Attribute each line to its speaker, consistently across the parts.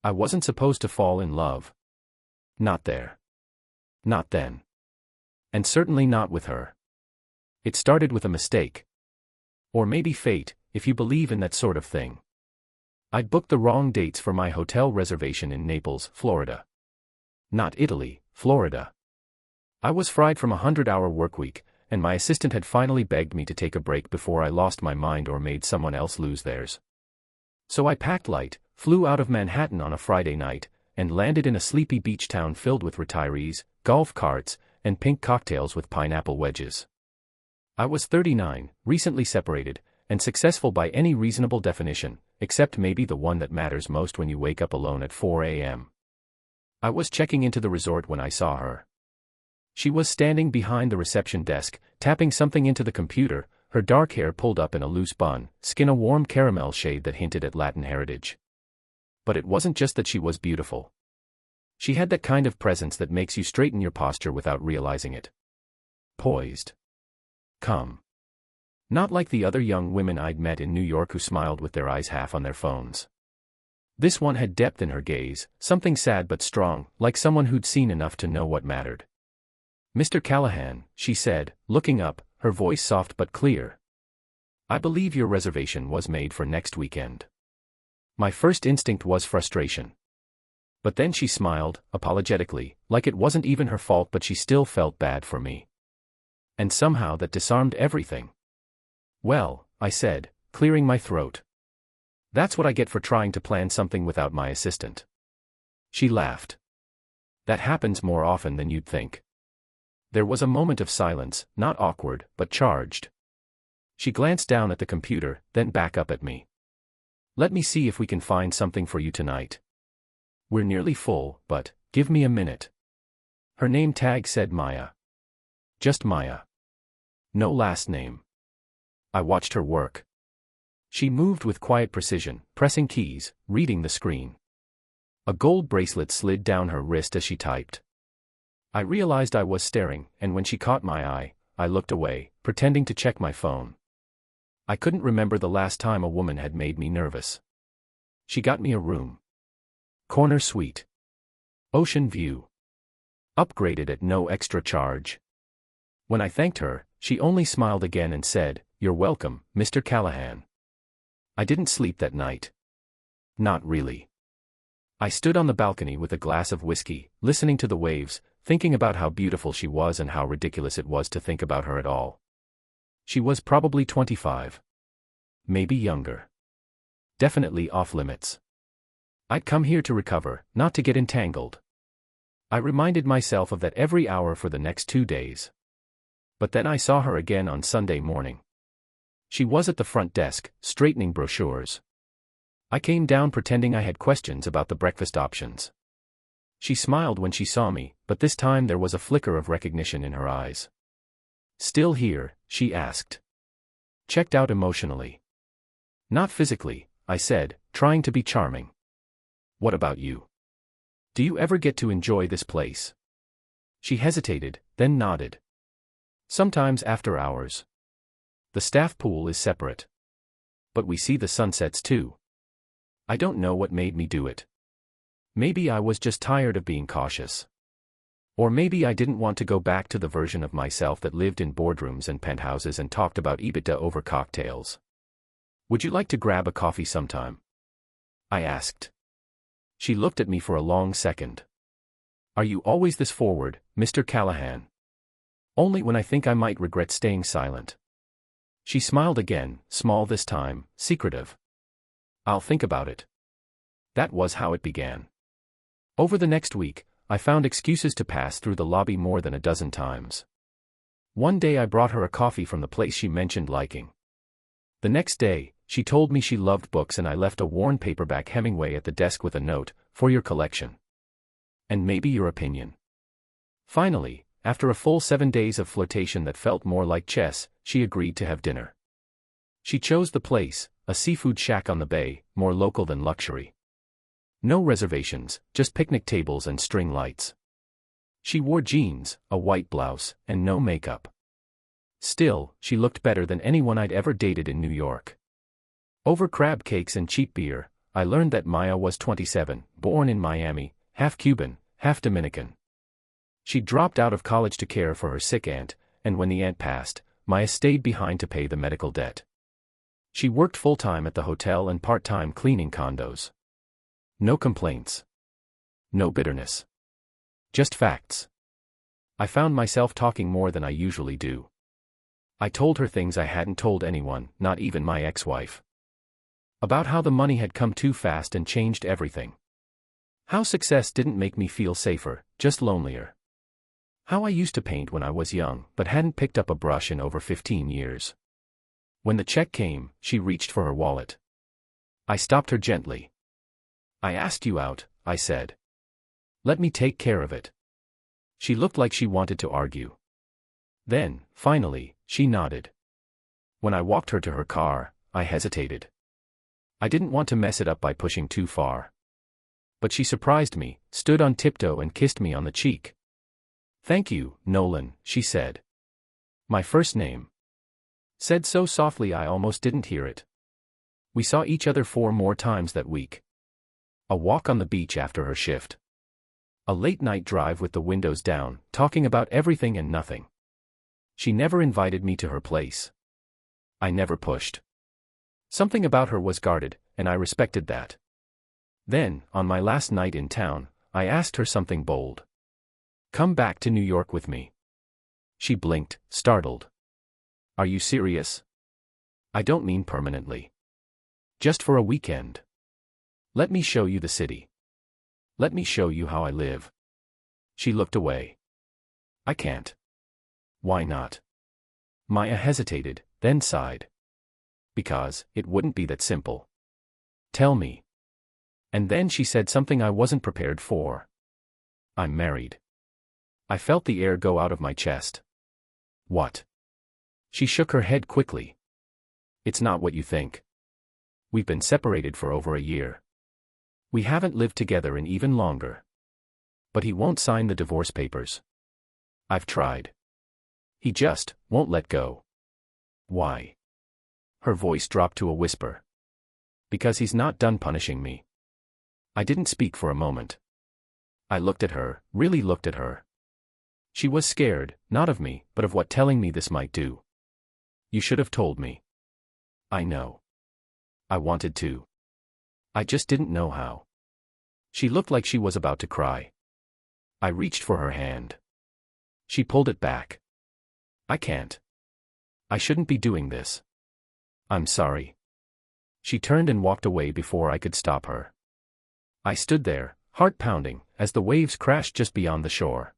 Speaker 1: I wasn't supposed to fall in love. Not there. Not then. And certainly not with her. It started with a mistake. Or maybe fate, if you believe in that sort of thing. I'd booked the wrong dates for my hotel reservation in Naples, Florida. Not Italy, Florida. I was fried from a 100-hour workweek, and my assistant had finally begged me to take a break before I lost my mind or made someone else lose theirs. So I packed light, flew out of Manhattan on a Friday night, and landed in a sleepy beach town filled with retirees, golf carts, and pink cocktails with pineapple wedges. I was 39, recently separated, and successful by any reasonable definition, except maybe the one that matters most when you wake up alone at 4 a.m. I was checking into the resort when I saw her. She was standing behind the reception desk, tapping something into the computer, her dark hair pulled up in a loose bun, skin a warm caramel shade that hinted at Latin heritage. But it wasn't just that she was beautiful. She had that kind of presence that makes you straighten your posture without realizing it. Poised. Calm. Not like the other young women I'd met in New York who smiled with their eyes half on their phones. This one had depth in her gaze, something sad but strong, like someone who'd seen enough to know what mattered. "Mr. Callahan," she said, looking up, her voice soft but clear. "I believe your reservation was made for next weekend." My first instinct was frustration. But then she smiled, apologetically, like it wasn't even her fault but she still felt bad for me. And somehow that disarmed everything. "Well," I said, clearing my throat. "That's what I get for trying to plan something without my assistant." She laughed. "That happens more often than you'd think." There was a moment of silence, not awkward, but charged. She glanced down at the computer, then back up at me. "Let me see if we can find something for you tonight. We're nearly full, but give me a minute." Her name tag said Maya. Just Maya. No last name. I watched her work. She moved with quiet precision, pressing keys, reading the screen. A gold bracelet slid down her wrist as she typed. I realized I was staring, and when she caught my eye, I looked away, pretending to check my phone. I couldn't remember the last time a woman had made me nervous. She got me a room. Corner suite. Ocean view. Upgraded at no extra charge. When I thanked her, she only smiled again and said, "You're welcome, Mr. Callahan." I didn't sleep that night. Not really. I stood on the balcony with a glass of whiskey, listening to the waves, thinking about how beautiful she was and how ridiculous it was to think about her at all. She was probably 25. Maybe younger. Definitely off limits. I'd come here to recover, not to get entangled. I reminded myself of that every hour for the next 2 days. But then I saw her again on Sunday morning. She was at the front desk, straightening brochures. I came down pretending I had questions about the breakfast options. She smiled when she saw me, but this time there was a flicker of recognition in her eyes. "Still here?" she asked. "Checked out emotionally." "Not physically," I said, trying to be charming. "What about you? Do you ever get to enjoy this place?" She hesitated, then nodded. "Sometimes after hours. The staff pool is separate. But we see the sunsets too." I don't know what made me do it. Maybe I was just tired of being cautious. Or maybe I didn't want to go back to the version of myself that lived in boardrooms and penthouses and talked about EBITDA over cocktails. "Would you like to grab a coffee sometime?" I asked. She looked at me for a long second. "Are you always this forward, Mr. Callahan?" "Only when I think I might regret staying silent." She smiled again, small this time, secretive. "I'll think about it." That was how it began. Over the next week, I found excuses to pass through the lobby more than a dozen times. One day I brought her a coffee from the place she mentioned liking. The next day, she told me she loved books and I left a worn paperback Hemingway at the desk with a note, "For your collection. And maybe your opinion." Finally, after a full 7 days of flirtation that felt more like chess, she agreed to have dinner. She chose the place, a seafood shack on the bay, more local than luxury. No reservations, just picnic tables and string lights. She wore jeans, a white blouse, and no makeup. Still, she looked better than anyone I'd ever dated in New York. Over crab cakes and cheap beer, I learned that Maya was 27, born in Miami, half Cuban, half Dominican. She dropped out of college to care for her sick aunt, and when the aunt passed, Maya stayed behind to pay the medical debt. She worked full-time at the hotel and part-time cleaning condos. No complaints. No bitterness. Just facts. I found myself talking more than I usually do. I told her things I hadn't told anyone, not even my ex-wife. About how the money had come too fast and changed everything. How success didn't make me feel safer, just lonelier. How I used to paint when I was young, but hadn't picked up a brush in over 15 years. When the check came, she reached for her wallet. I stopped her gently. "I asked you out," I said. "Let me take care of it." She looked like she wanted to argue. Then, finally, she nodded. When I walked her to her car, I hesitated. I didn't want to mess it up by pushing too far. But she surprised me, stood on tiptoe and kissed me on the cheek. "Thank you, Nolan," she said. My first name. Said so softly I almost didn't hear it. We saw each other 4 more times that week. A walk on the beach after her shift. A late-night drive with the windows down, talking about everything and nothing. She never invited me to her place. I never pushed. Something about her was guarded, and I respected that. Then, on my last night in town, I asked her something bold. "Come back to New York with me." She blinked, startled. "Are you serious?" "I don't mean permanently. Just for a weekend. Let me show you the city. Let me show you how I live." She looked away. "I can't." "Why not?" Maya hesitated, then sighed. "Because it wouldn't be that simple." "Tell me." And then she said something I wasn't prepared for. "I'm married." I felt the air go out of my chest. "What?" She shook her head quickly. "It's not what you think. We've been separated for over a year. We haven't lived together in even longer. But he won't sign the divorce papers. I've tried. He just won't let go." "Why?" Her voice dropped to a whisper. "Because he's not done punishing me." I didn't speak for a moment. I looked at her, really looked at her. She was scared, not of me, but of what telling me this might do. "You should have told me." "I know. I wanted to. I just didn't know how." She looked like she was about to cry. I reached for her hand. She pulled it back. "I can't. I shouldn't be doing this. I'm sorry." She turned and walked away before I could stop her. I stood there, heart pounding, as the waves crashed just beyond the shore.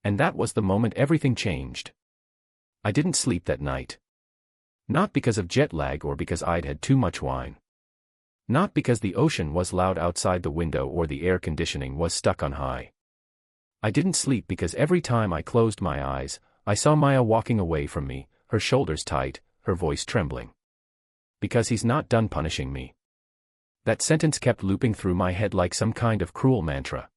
Speaker 1: And that was the moment everything changed. I didn't sleep that night. Not because of jet lag or because I'd had too much wine. Not because the ocean was loud outside the window or the air conditioning was stuck on high. I didn't sleep because every time I closed my eyes, I saw Maya walking away from me, her shoulders tight, her voice trembling. Because he's not done punishing me. That sentence kept looping through my head like some kind of cruel mantra.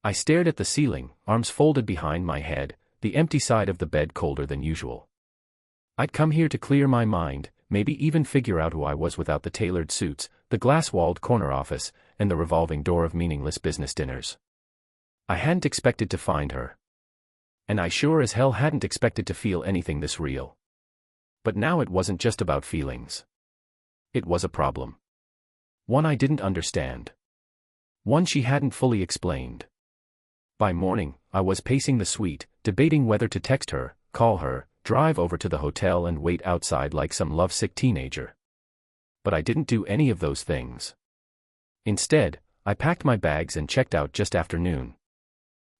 Speaker 1: I stared at the ceiling, arms folded behind my head, the empty side of the bed colder than usual. I'd come here to clear my mind, maybe even figure out who I was without the tailored suits, the glass-walled corner office, and the revolving door of meaningless business dinners. I hadn't expected to find her. And I sure as hell hadn't expected to feel anything this real. But now it wasn't just about feelings. It was a problem. One I didn't understand. One she hadn't fully explained. By morning, I was pacing the suite, debating whether to text her, call her, drive over to the hotel and wait outside like some lovesick teenager. But I didn't do any of those things. Instead, I packed my bags and checked out just after noon.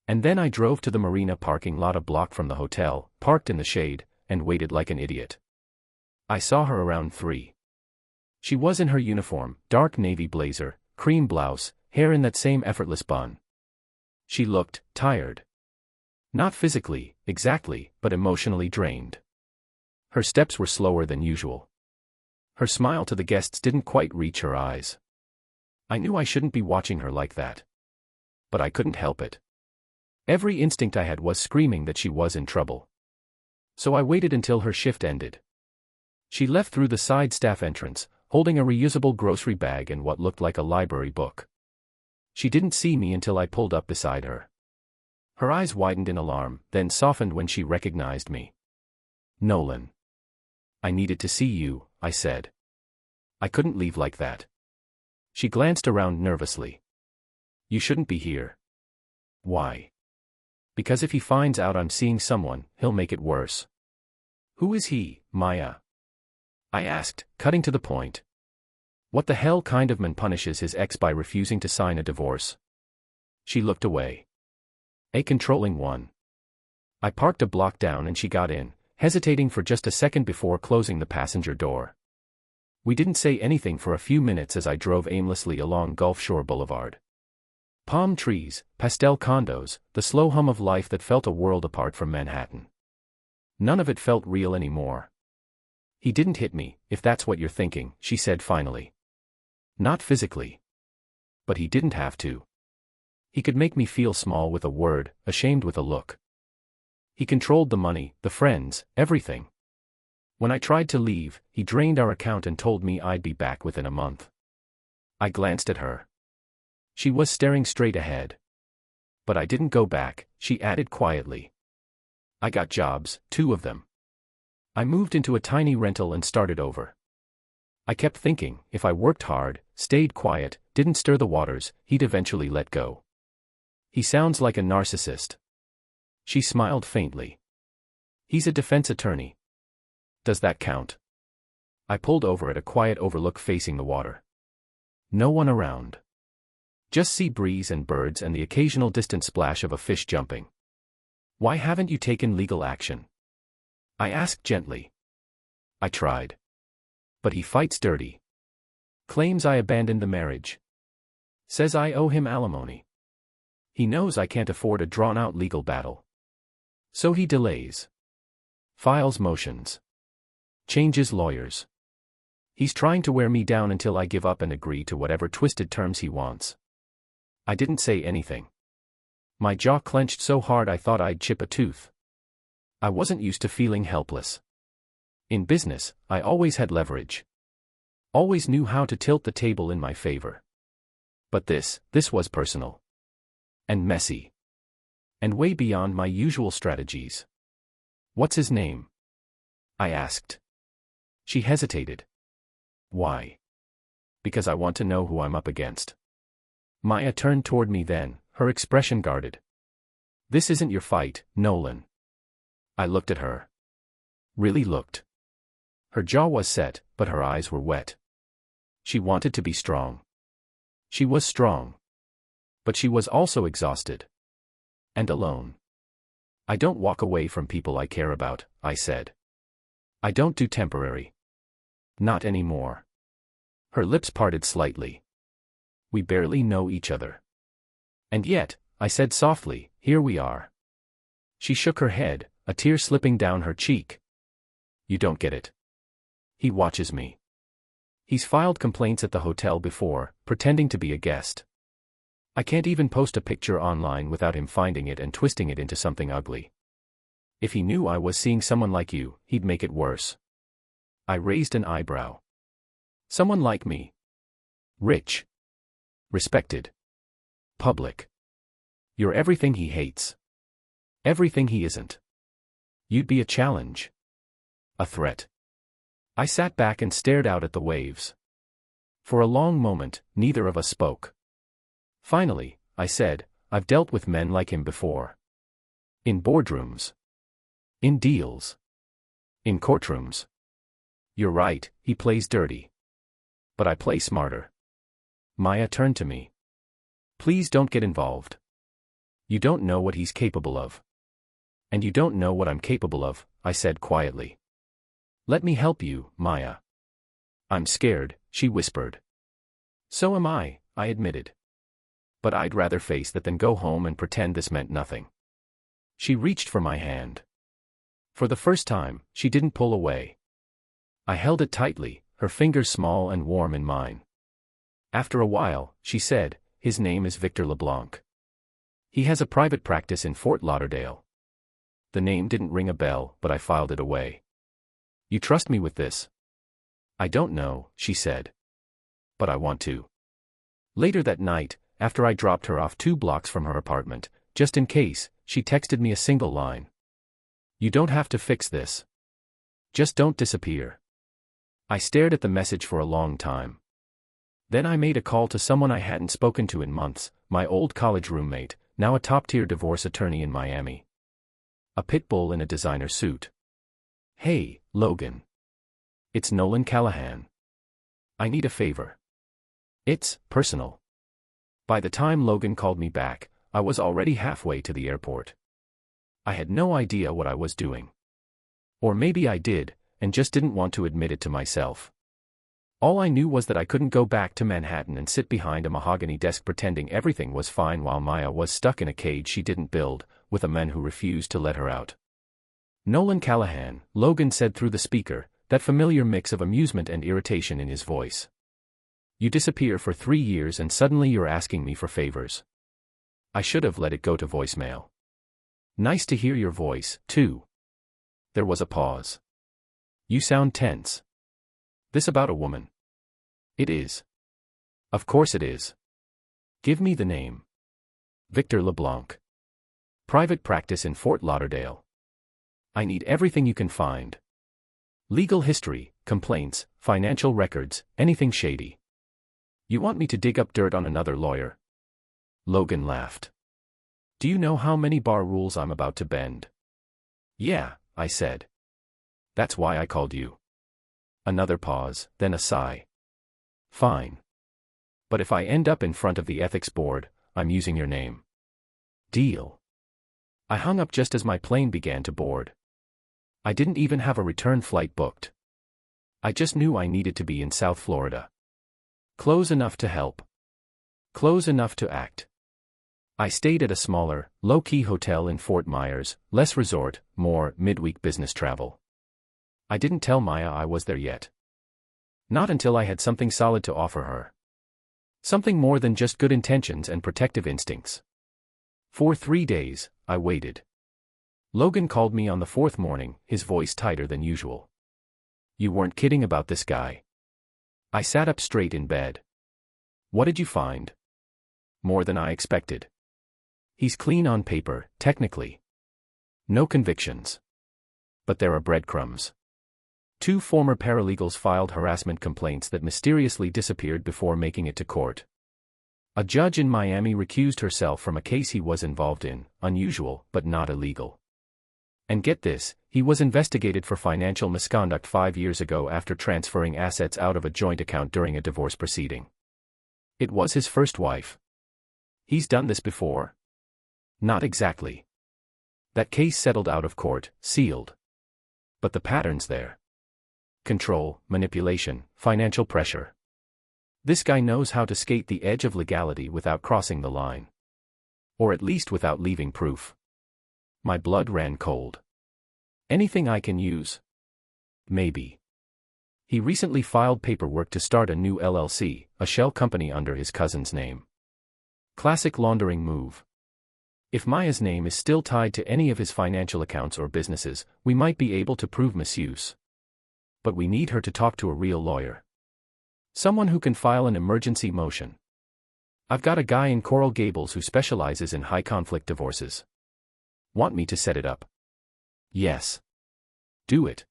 Speaker 1: And then I drove to the marina parking lot a block from the hotel, parked in the shade, and waited like an idiot. I saw her around 3. She was in her uniform, dark navy blazer, cream blouse, hair in that same effortless bun. She looked tired. Not physically, exactly, but emotionally drained. Her steps were slower than usual. Her smile to the guests didn't quite reach her eyes. I knew I shouldn't be watching her like that. But I couldn't help it. Every instinct I had was screaming that she was in trouble. So I waited until her shift ended. She left through the side staff entrance, holding a reusable grocery bag and what looked like a library book. She didn't see me until I pulled up beside her. Her eyes widened in alarm, then softened when she recognized me. "Nolan. I needed to see you," I said. "I couldn't leave like that." She glanced around nervously. "You shouldn't be here." "Why?" "Because if he finds out I'm seeing someone, he'll make it worse." "Who is he, Maya?" I asked, cutting to the point. What the hell kind of man punishes his ex by refusing to sign a divorce? She looked away. "A controlling one." I parked a block down and she got in, hesitating for just a second before closing the passenger door. We didn't say anything for a few minutes as I drove aimlessly along Gulf Shore Boulevard. Palm trees, pastel condos, the slow hum of life that felt a world apart from Manhattan. None of it felt real anymore. "He didn't hit me, if that's what you're thinking," she said finally. "Not physically. But he didn't have to. He could make me feel small with a word, ashamed with a look. He controlled the money, the friends, everything. When I tried to leave, he drained our account and told me I'd be back within a month." I glanced at her. She was staring straight ahead. "But I didn't go back," she added quietly. "I got jobs, 2 of them. I moved into a tiny rental and started over. I kept thinking, if I worked hard, stayed quiet, didn't stir the waters, he'd eventually let go. He sounds like a narcissist." She smiled faintly. "He's a defense attorney." "Does that count?" I pulled over at a quiet overlook facing the water. No one around. Just sea breeze and birds and the occasional distant splash of a fish jumping. "Why haven't you taken legal action?" I asked gently. "I tried. But he fights dirty. Claims I abandoned the marriage. Says I owe him alimony. He knows I can't afford a drawn-out legal battle. So he delays. Files motions. Changes lawyers. He's trying to wear me down until I give up and agree to whatever twisted terms he wants." I didn't say anything. My jaw clenched so hard I thought I'd chip a tooth. I wasn't used to feeling helpless. In business, I always had leverage. Always knew how to tilt the table in my favor. But this was personal. And messy. And way beyond my usual strategies. "What's his name?" I asked. She hesitated. "Why?" "Because I want to know who I'm up against." Maya turned toward me then, her expression guarded. "This isn't your fight, Nolan." I looked at her. Really looked. Her jaw was set, but her eyes were wet. She wanted to be strong. She was strong. But she was also exhausted. And alone. "I don't walk away from people I care about," I said. "I don't do temporary. Not anymore." Her lips parted slightly. "We barely know each other." "And yet," I said softly, "here we are." She shook her head, a tear slipping down her cheek. "You don't get it. He watches me. He's filed complaints at the hotel before, pretending to be a guest. I can't even post a picture online without him finding it and twisting it into something ugly. If he knew I was seeing someone like you, he'd make it worse." I raised an eyebrow. "Someone like me? Rich. Respected. Public. You're everything he hates. Everything he isn't. You'd be a challenge. A threat." I sat back and stared out at the waves. For a long moment, neither of us spoke. Finally, I said, "I've dealt with men like him before. In boardrooms. In deals. In courtrooms. You're right, he plays dirty. But I play smarter." Maya turned to me. "Please don't get involved. You don't know what he's capable of." "And you don't know what I'm capable of," I said quietly. "Let me help you, Maya." "I'm scared," she whispered. "So am I admitted. But I'd rather face that than go home and pretend this meant nothing." She reached for my hand. For the first time, she didn't pull away. I held it tightly, her fingers small and warm in mine. After a while, she said, "His name is Victor LeBlanc. He has a private practice in Fort Lauderdale." The name didn't ring a bell, but I filed it away. "You trust me with this?" I don't know, she said. But I want to. Later that night, after I dropped her off 2 blocks from her apartment, just in case, she texted me a single line. You don't have to fix this. Just don't disappear. I stared at the message for a long time. Then I made a call to someone I hadn't spoken to in months, my old college roommate, now a top-tier divorce attorney in Miami. A pit bull in a designer suit. Hey, Logan. It's Nolan Callahan. I need a favor. It's personal. By the time Logan called me back, I was already halfway to the airport. I had no idea what I was doing. Or maybe I did, and just didn't want to admit it to myself. All I knew was that I couldn't go back to Manhattan and sit behind a mahogany desk pretending everything was fine while Maya was stuck in a cage she didn't build, with a man who refused to let her out. Nolan Callahan, Logan said through the speaker, that familiar mix of amusement and irritation in his voice. You disappear for 3 years and suddenly you're asking me for favors. I should have let it go to voicemail. Nice to hear your voice, too. There was a pause. You sound tense. This about a woman? It is. Of course it is. Give me the name. Victor LeBlanc. Private practice in Fort Lauderdale. I need everything you can find. Legal history, complaints, financial records, anything shady. You want me to dig up dirt on another lawyer? Logan laughed. Do you know how many bar rules I'm about to bend? Yeah, I said. That's why I called you. Another pause, then a sigh. Fine. But if I end up in front of the ethics board, I'm using your name. Deal. I hung up just as my plane began to board. I didn't even have a return flight booked. I just knew I needed to be in South Florida. Close enough to help. Close enough to act. I stayed at a smaller, low-key hotel in Fort Myers, less resort, more midweek business travel. I didn't tell Maya I was there yet. Not until I had something solid to offer her. Something more than just good intentions and protective instincts. For 3 days, I waited. Logan called me on the 4th morning, his voice tighter than usual. You weren't kidding about this guy. I sat up straight in bed. What did you find? More than I expected. He's clean on paper, technically. No convictions. But there are breadcrumbs. 2 former paralegals filed harassment complaints that mysteriously disappeared before making it to court. A judge in Miami recused herself from a case he was involved in, unusual but not illegal. And get this, he was investigated for financial misconduct 5 years ago after transferring assets out of a joint account during a divorce proceeding. It was his first wife. He's done this before? Not exactly. That case settled out of court, sealed. But the pattern's there. Control, manipulation, financial pressure. This guy knows how to skate the edge of legality without crossing the line. Or at least without leaving proof. My blood ran cold. Anything I can use? Maybe. He recently filed paperwork to start a new LLC, a shell company under his cousin's name. Classic laundering move. If Maya's name is still tied to any of his financial accounts or businesses, we might be able to prove misuse. But we need her to talk to a real lawyer. Someone who can file an emergency motion. I've got a guy in Coral Gables who specializes in high-conflict divorces. Want me to set it up? Yes. Do it.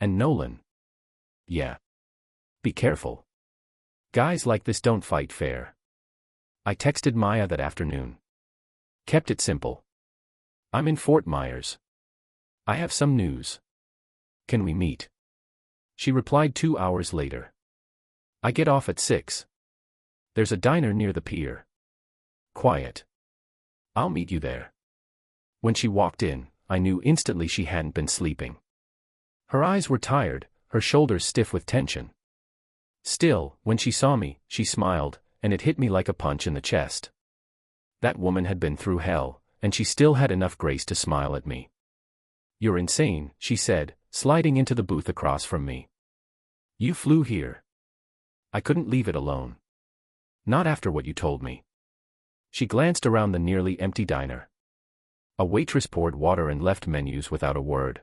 Speaker 1: And Nolan? Yeah. Be careful. Guys like this don't fight fair. I texted Maya that afternoon. Kept it simple. I'm in Fort Myers. I have some news. Can we meet? She replied 2 hours later. I get off at 6. There's a diner near the pier. Quiet. I'll meet you there. When she walked in, I knew instantly she hadn't been sleeping. Her eyes were tired, her shoulders stiff with tension. Still, when she saw me, she smiled, and it hit me like a punch in the chest. That woman had been through hell, and she still had enough grace to smile at me. You're insane, she said, sliding into the booth across from me. You flew here. I couldn't leave it alone. Not after what you told me. She glanced around the nearly empty diner. A waitress poured water and left menus without a word.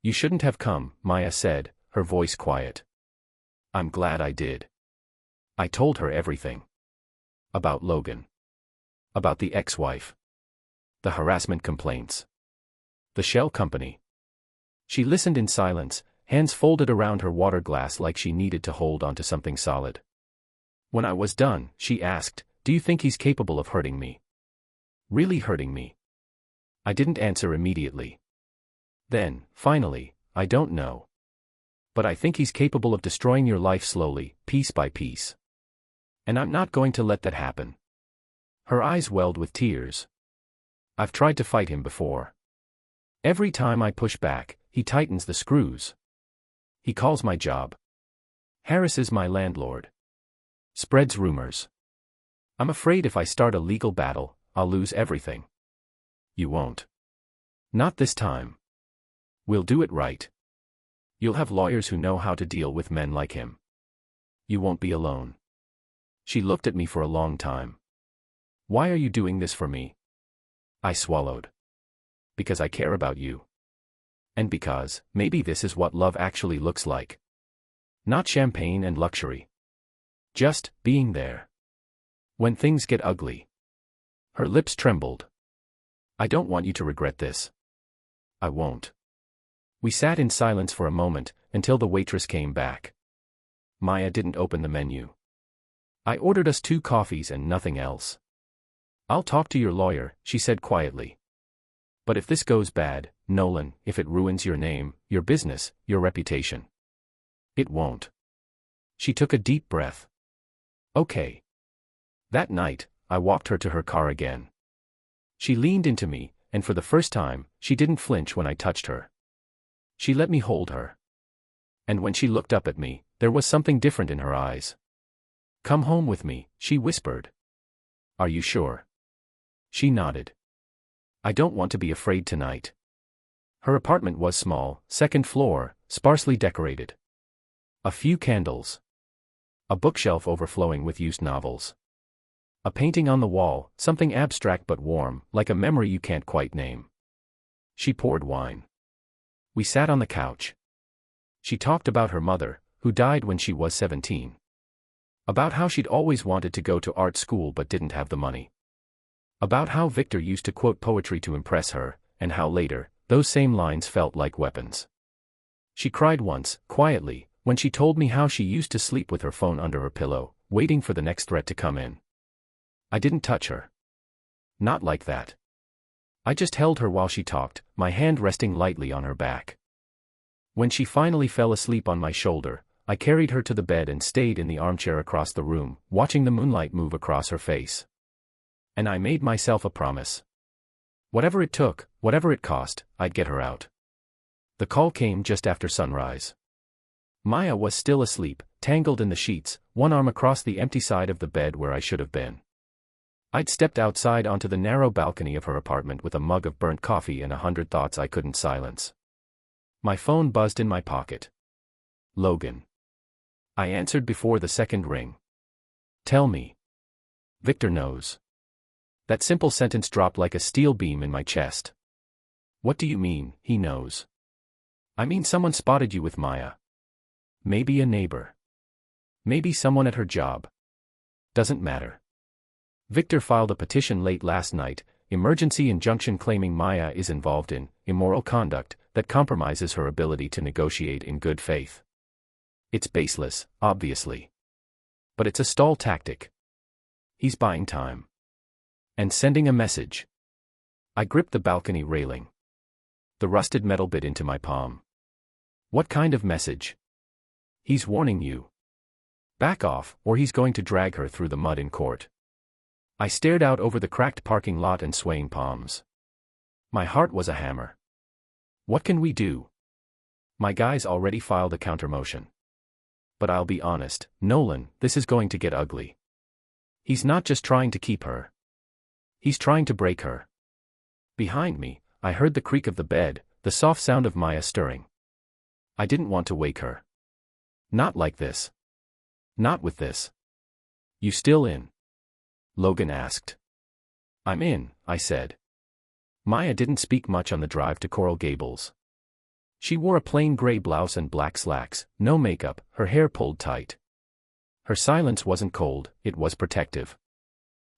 Speaker 1: You shouldn't have come, Maya said, her voice quiet. I'm glad I did. I told her everything. About Logan. About the ex-wife. The harassment complaints. The shell company. She listened in silence, hands folded around her water glass like she needed to hold onto something solid. When I was done, she asked, "Do you think he's capable of hurting me? Really hurting me?" I didn't answer immediately. Then, finally, "I don't know. But I think he's capable of destroying your life slowly, piece by piece. And I'm not going to let that happen." Her eyes welled with tears. "I've tried to fight him before. Every time I push back, he tightens the screws. He calls my job. Harasses my landlord. Spreads rumors. I'm afraid if I start a legal battle, I'll lose everything." "You won't. Not this time. We'll do it right. You'll have lawyers who know how to deal with men like him. You won't be alone." She looked at me for a long time. "Why are you doing this for me?" I swallowed. "Because I care about you. And because, maybe this is what love actually looks like. Not champagne and luxury. Just, being there. When things get ugly." Her lips trembled. "I don't want you to regret this." "I won't." We sat in silence for a moment, until the waitress came back. Maya didn't open the menu. I ordered us 2 coffees and nothing else. "I'll talk to your lawyer," she said quietly. "But if this goes bad, Nolan, if it ruins your name, your business, your reputation." "It won't." She took a deep breath. "Okay." That night, I walked her to her car again. She leaned into me, and for the first time, she didn't flinch when I touched her. She let me hold her. And when she looked up at me, there was something different in her eyes. "Come home with me," she whispered. "Are you sure?" She nodded. "I don't want to be afraid tonight." Her apartment was small, 2nd floor, sparsely decorated. A few candles. A bookshelf overflowing with used novels. A painting on the wall, something abstract but warm, like a memory you can't quite name. She poured wine. We sat on the couch. She talked about her mother, who died when she was 17. About how she'd always wanted to go to art school but didn't have the money. About how Victor used to quote poetry to impress her, and how later, those same lines felt like weapons. She cried once, quietly, when she told me how she used to sleep with her phone under her pillow, waiting for the next threat to come in. I didn't touch her. Not like that. I just held her while she talked, my hand resting lightly on her back. When she finally fell asleep on my shoulder, I carried her to the bed and stayed in the armchair across the room, watching the moonlight move across her face. And I made myself a promise. Whatever it took, whatever it cost, I'd get her out. The call came just after sunrise. Maya was still asleep, tangled in the sheets, one arm across the empty side of the bed where I should have been. I'd stepped outside onto the narrow balcony of her apartment with a mug of burnt coffee and 100 thoughts I couldn't silence. My phone buzzed in my pocket. "Logan." I answered before the second ring. "Tell me." "Victor knows." That simple sentence dropped like a steel beam in my chest. "What do you mean, he knows?" "I mean someone spotted you with Maya. Maybe a neighbor. Maybe someone at her job. Doesn't matter. Victor filed a petition late last night, emergency injunction claiming Maya is involved in immoral conduct that compromises her ability to negotiate in good faith. It's baseless, obviously. But it's a stall tactic. He's buying time. And sending a message." I gripped the balcony railing. The rusted metal bit into my palm. "What kind of message?" "He's warning you. Back off, or he's going to drag her through the mud in court." I stared out over the cracked parking lot and swaying palms. My heart was a hammer. "What can we do?" "My guy's already filed a countermotion. But I'll be honest, Nolan, this is going to get ugly. He's not just trying to keep her. He's trying to break her." Behind me, I heard the creak of the bed, the soft sound of Maya stirring. I didn't want to wake her. Not like this. Not with this. "You still in?" Logan asked. "I'm in," I said. Maya didn't speak much on the drive to Coral Gables. She wore a plain gray blouse and black slacks, no makeup, her hair pulled tight. Her silence wasn't cold, it was protective.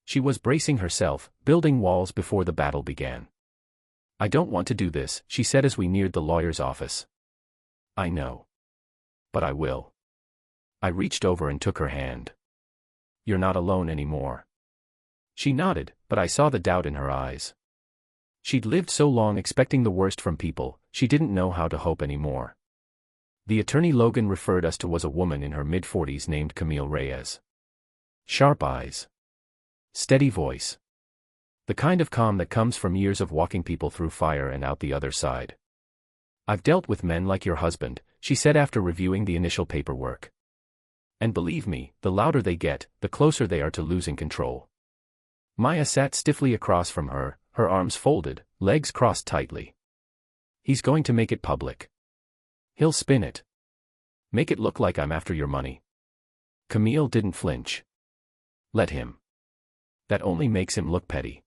Speaker 1: She was bracing herself, building walls before the battle began. "I don't want to do this," she said as we neared the lawyer's office. "I know. But I will." I reached over and took her hand. "You're not alone anymore." She nodded, but I saw the doubt in her eyes. She'd lived so long expecting the worst from people, she didn't know how to hope anymore. The attorney Logan referred us to was a woman in her mid-40s named Camille Reyes. Sharp eyes. Steady voice. The kind of calm that comes from years of walking people through fire and out the other side. "I've dealt with men like your husband," she said after reviewing the initial paperwork. "And believe me, the louder they get, the closer they are to losing control." Maya sat stiffly across from her, her arms folded, legs crossed tightly. "He's going to make it public. He'll spin it. Make it look like I'm after your money." Camille didn't flinch. "Let him. That only makes him look petty.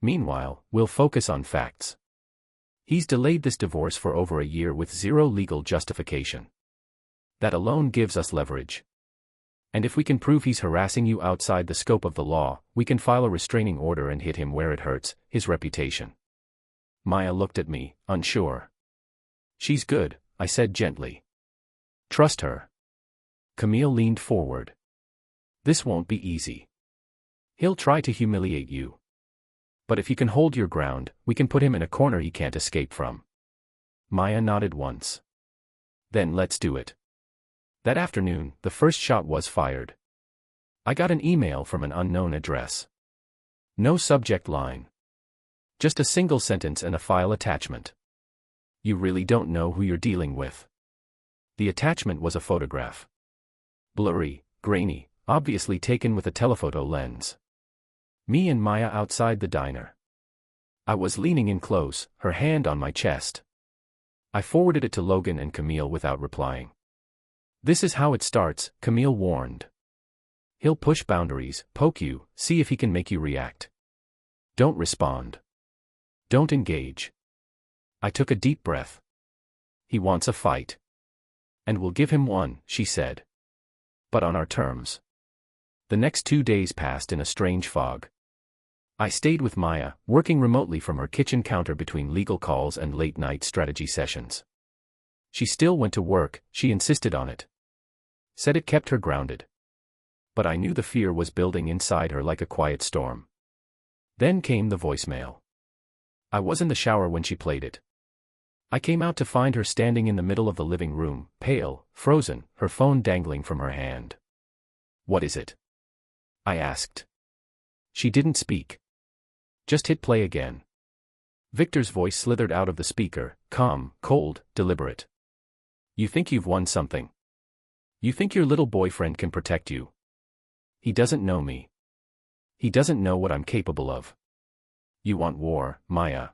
Speaker 1: Meanwhile, we'll focus on facts. He's delayed this divorce for over a year with zero legal justification. That alone gives us leverage. And if we can prove he's harassing you outside the scope of the law, we can file a restraining order and hit him where it hurts, his reputation." Maya looked at me, unsure. "She's good," I said gently. "Trust her." Camille leaned forward. "This won't be easy. He'll try to humiliate you. But if you can hold your ground, we can put him in a corner he can't escape from." Maya nodded once. "Then let's do it." That afternoon, the first shot was fired. I got an email from an unknown address. No subject line. Just a single sentence and a file attachment. "You really don't know who you're dealing with." The attachment was a photograph. Blurry, grainy, obviously taken with a telephoto lens. Me and Maya outside the diner. I was leaning in close, her hand on my chest. I forwarded it to Logan and Camille without replying. "This is how it starts," Camille warned. "He'll push boundaries, poke you, see if he can make you react. Don't respond. Don't engage." I took a deep breath. "He wants a fight. And we'll give him one," she said. "But on our terms." The next 2 days passed in a strange fog. I stayed with Maya, working remotely from her kitchen counter between legal calls and late-night strategy sessions. She still went to work, she insisted on it. Said it kept her grounded. But I knew the fear was building inside her like a quiet storm. Then came the voicemail. I was in the shower when she played it. I came out to find her standing in the middle of the living room, pale, frozen, her phone dangling from her hand. "What is it?" I asked. She didn't speak. Just hit play again. Victor's voice slithered out of the speaker, calm, cold, deliberate. "You think you've won something? You think your little boyfriend can protect you? He doesn't know me. He doesn't know what I'm capable of. You want war, Maya?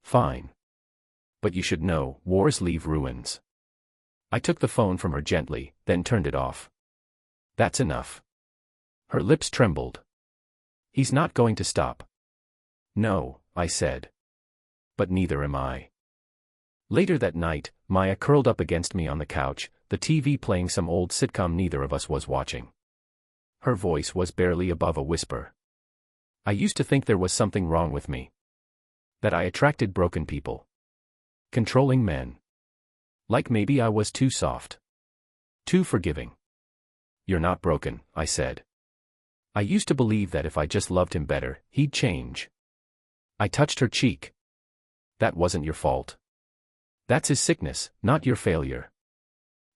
Speaker 1: Fine. But you should know, wars leave ruins." I took the phone from her gently, then turned it off. "That's enough." Her lips trembled. "He's not going to stop." "No," I said. "But neither am I." Later that night, Maya curled up against me on the couch, the TV playing some old sitcom neither of us was watching. Her voice was barely above a whisper. "I used to think there was something wrong with me. That I attracted broken people. Controlling men. Like maybe I was too soft. Too forgiving." "You're not broken," I said. "I used to believe that if I just loved him better, he'd change." I touched her cheek. "That wasn't your fault. That's his sickness, not your failure."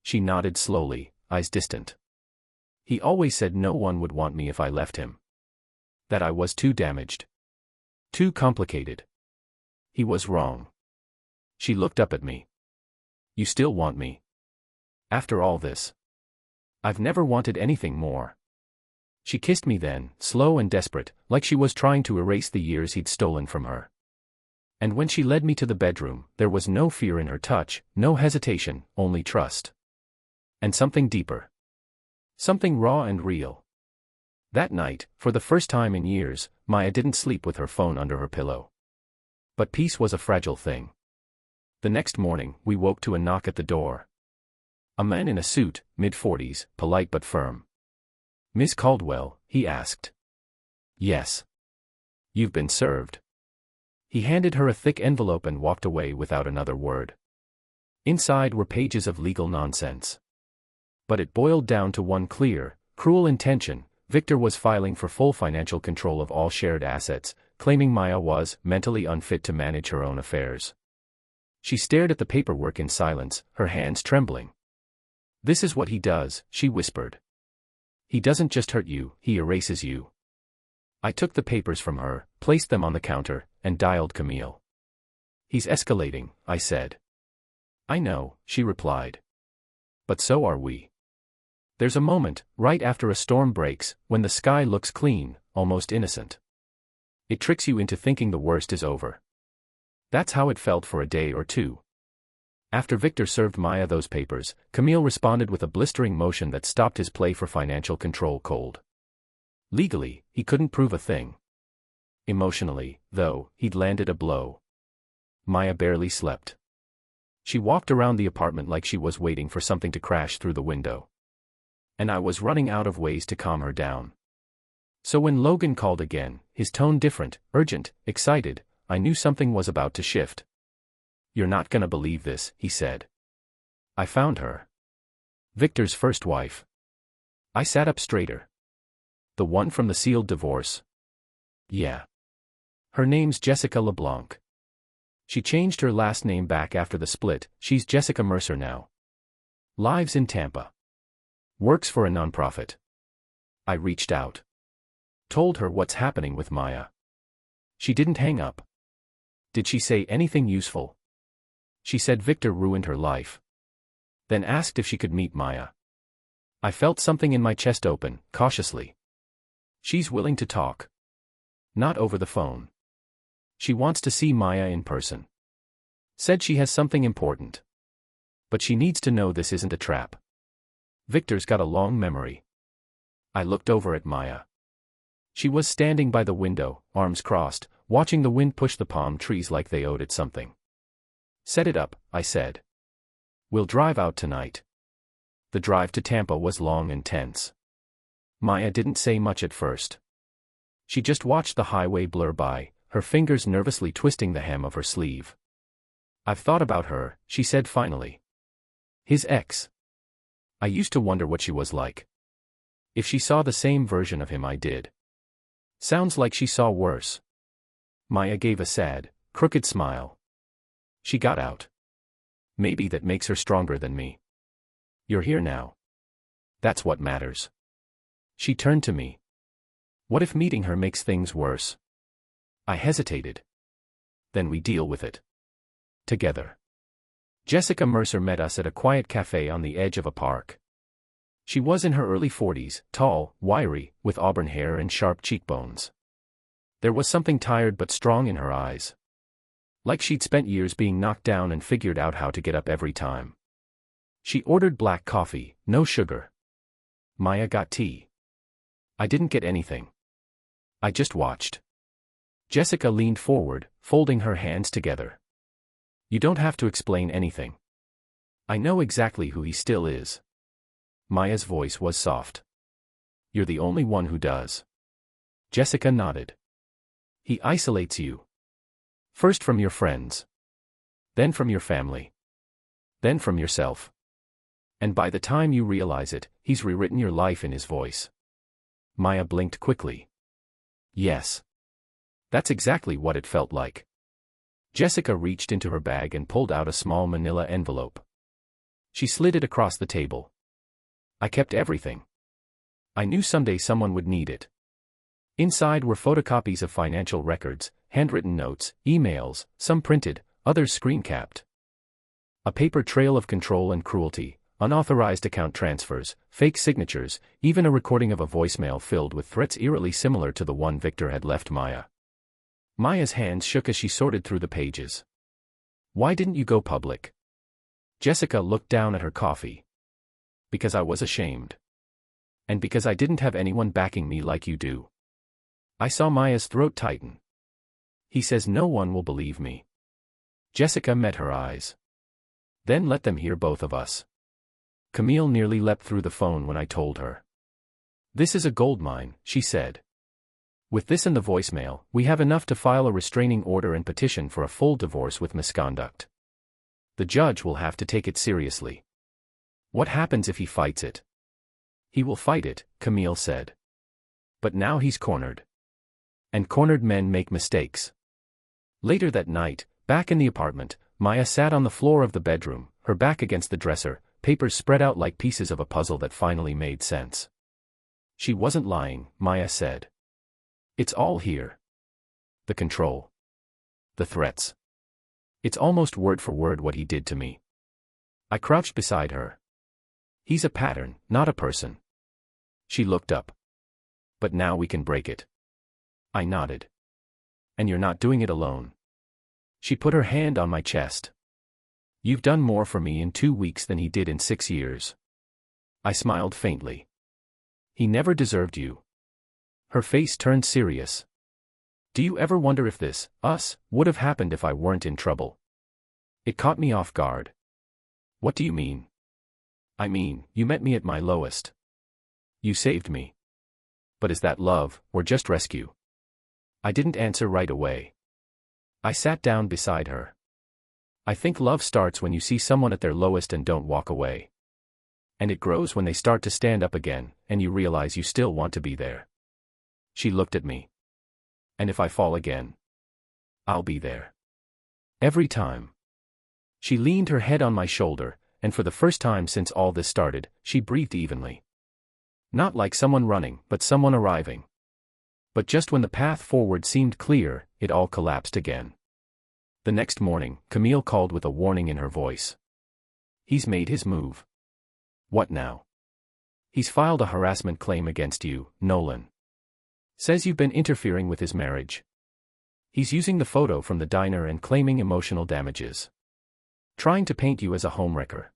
Speaker 1: She nodded slowly, eyes distant. "He always said no one would want me if I left him. That I was too damaged. Too complicated. He was wrong." She looked up at me. "You still want me? After all this?" "I've never wanted anything more." She kissed me then, slow and desperate, like she was trying to erase the years he'd stolen from her. And when she led me to the bedroom, there was no fear in her touch, no hesitation, only trust. And something deeper. Something raw and real. That night, for the first time in years, Maya didn't sleep with her phone under her pillow. But peace was a fragile thing. The next morning, we woke to a knock at the door. A man in a suit, mid-40s, polite but firm. "Miss Caldwell?" he asked. "Yes." "You've been served." He handed her a thick envelope and walked away without another word. Inside were pages of legal nonsense. But it boiled down to one clear, cruel intention. Victor was filing for full financial control of all shared assets, claiming Maya was mentally unfit to manage her own affairs. She stared at the paperwork in silence, her hands trembling. "This is what he does," she whispered. "He doesn't just hurt you, he erases you." I took the papers from her, placed them on the counter, and dialed Camille. "He's escalating," I said. "I know," she replied. "But so are we." There's a moment, right after a storm breaks, when the sky looks clean, almost innocent. It tricks you into thinking the worst is over. That's how it felt for a day or two. After Victor served Maya those papers, Camille responded with a blistering motion that stopped his play for financial control cold. Legally, he couldn't prove a thing. Emotionally, though, he'd landed a blow. Maya barely slept. She walked around the apartment like she was waiting for something to crash through the window. And I was running out of ways to calm her down. So when Logan called again, his tone different, urgent, excited, I knew something was about to shift. "You're not gonna believe this," he said. "I found her. Victor's first wife." I sat up straighter. "The one from the sealed divorce?" "Yeah. Her name's Jessica LeBlanc. She changed her last name back after the split. She's Jessica Mercer now. Lives in Tampa. Works for a nonprofit." I reached out. Told her what's happening with Maya. She didn't hang up. "Did she say anything useful?" "She said Victor ruined her life." Then asked if she could meet Maya. I felt something in my chest open, cautiously. She's willing to talk. Not over the phone. She wants to see Maya in person. Said she has something important. But she needs to know this isn't a trap. Victor's got a long memory. I looked over at Maya. She was standing by the window, arms crossed, watching the wind push the palm trees like they owed it something. "Set it up," I said. "We'll drive out tonight." The drive to Tampa was long and tense. Maya didn't say much at first. She just watched the highway blur by, her fingers nervously twisting the hem of her sleeve. "I've thought about her," she said finally. "His ex. I used to wonder what she was like. If she saw the same version of him I did. Sounds like she saw worse." Maya gave a sad, crooked smile. She got out. "Maybe that makes her stronger than me. You're here now. That's what matters." She turned to me. "What if meeting her makes things worse?" I hesitated. "Then we deal with it. Together." Jessica Mercer met us at a quiet cafe on the edge of a park. She was in her early 40s, tall, wiry, with auburn hair and sharp cheekbones. There was something tired but strong in her eyes. Like she'd spent years being knocked down and figured out how to get up every time. She ordered black coffee, no sugar. Maya got tea. I didn't get anything. I just watched. Jessica leaned forward, folding her hands together. "You don't have to explain anything. I know exactly who he still is." Maya's voice was soft. "You're the only one who does." Jessica nodded. "He isolates you. First from your friends. Then from your family. Then from yourself. And by the time you realize it, he's rewritten your life in his voice." Maya blinked quickly. "Yes. That's exactly what it felt like." Jessica reached into her bag and pulled out a small manila envelope. She slid it across the table. "I kept everything. I knew someday someone would need it." Inside were photocopies of financial records, handwritten notes, emails, some printed, others screen-capped. A paper trail of control and cruelty, unauthorized account transfers, fake signatures, even a recording of a voicemail filled with threats eerily similar to the one Victor had left Maya. Maya's hands shook as she sorted through the pages. "Why didn't you go public?" Jessica looked down at her coffee. "Because I was ashamed. And because I didn't have anyone backing me like you do." I saw Maya's throat tighten. "He says no one will believe me." Jessica met her eyes. Then let them hear both of us. Camille nearly leapt through the phone when I told her. This is a goldmine, she said. With this and the voicemail, we have enough to file a restraining order and petition for a full divorce with misconduct. The judge will have to take it seriously. What happens if he fights it? He will fight it, Camille said. But now he's cornered. And cornered men make mistakes. Later that night, back in the apartment, Maya sat on the floor of the bedroom, her back against the dresser, papers spread out like pieces of a puzzle that finally made sense. She wasn't lying, Maya said. It's all here. The control. The threats. It's almost word for word what he did to me. I crouched beside her. He's a pattern, not a person. She looked up. But now we can break it. I nodded. And you're not doing it alone. She put her hand on my chest. You've done more for me in 2 weeks than he did in 6 years. I smiled faintly. He never deserved you. Her face turned serious. Do you ever wonder if this, us, would have happened if I weren't in trouble? It caught me off guard. What do you mean? I mean, you met me at my lowest. You saved me. But is that love, or just rescue? I didn't answer right away. I sat down beside her. I think love starts when you see someone at their lowest and don't walk away. And it grows when they start to stand up again, and you realize you still want to be there. She looked at me. And if I fall again? I'll be there. Every time. She leaned her head on my shoulder, and for the first time since all this started, she breathed evenly. Not like someone running, but someone arriving. But just when the path forward seemed clear, it all collapsed again. The next morning, Camille called with a warning in her voice. He's made his move. What now? He's filed a harassment claim against you, Nolan. Says you've been interfering with his marriage. He's using the photo from the diner and claiming emotional damages. Trying to paint you as a homewrecker.